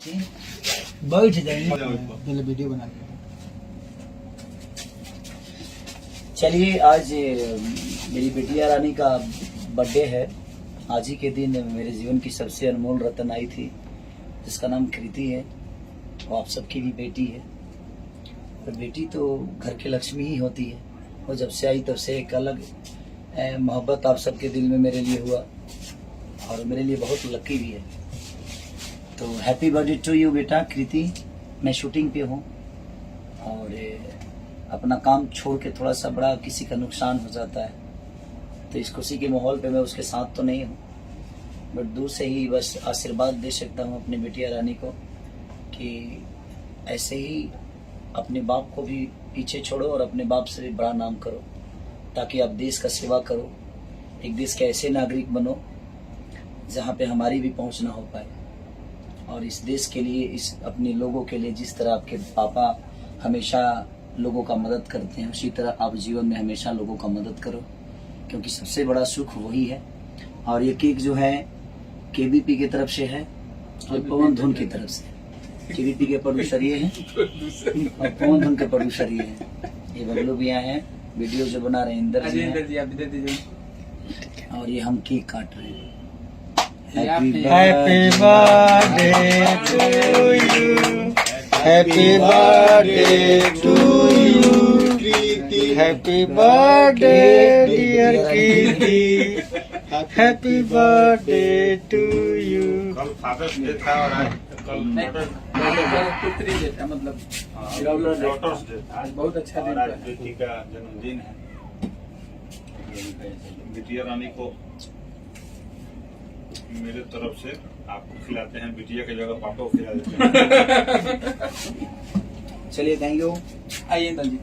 बैठ जाइए वीडियो बना के। चलिए, आज मेरी बिटिया रानी का बर्थडे है। आज ही के दिन मेरे जीवन की सबसे अनमोल रत्न आई थी, जिसका नाम कृति है। वो आप सबकी भी बेटी है, और बेटी तो घर की लक्ष्मी ही होती है। और जब से आई तब से एक अलग मोहब्बत आप सबके दिल में मेरे लिए हुआ, और मेरे लिए बहुत लकी भी है। तो हैप्पी बर्थडे टू यू बेटा कृति। मैं शूटिंग पे हूँ, और अपना काम छोड़ के थोड़ा सा बड़ा किसी का नुकसान हो जाता है, तो इस खुशी के माहौल पे मैं उसके साथ तो नहीं हूँ, बट दूर से ही बस आशीर्वाद दे सकता हूँ अपनी बिटिया रानी को कि ऐसे ही अपने बाप को भी पीछे छोड़ो और अपने बाप से भी बड़ा नाम करो, ताकि आप देश का सेवा करो, एक देश के ऐसे नागरिक बनो जहाँ पे हमारी भी पहुँच ना हो पाए। और इस देश के लिए, इस अपने लोगों के लिए जिस तरह आपके पापा हमेशा लोगों का मदद करते हैं, उसी तरह आप जीवन में हमेशा लोगों का मदद करो, क्योंकि सबसे बड़ा सुख वही है। और ये केक जो है केबीपी की तरफ से है और पवन धुन की तरफ से। केबीपी के प्रोड्यूसर ये हैं और पवन धुन के प्रोड्यूसर ये हैं। ये बबलू भैया हैं, वीडियो जो बना रहे हैं इंदर जी हैं, और ये हम केक काट रहे हैं। Happy birthday to you, happy birthday to you, happy birthday dear Kriti, happy birthday to you. कल फादर्स डे था और आज पुत्री डे था, मतलब डॉटर्स डे। आज बहुत अच्छा दिन आज था। बेटी का जन्मदिन है। बिटिया रानी को मेरे तरफ से आपको खिलाते हैं, बिटिया की जगह पापा को खिला देते हैं। चलिए, थैंक यू। आइए जी।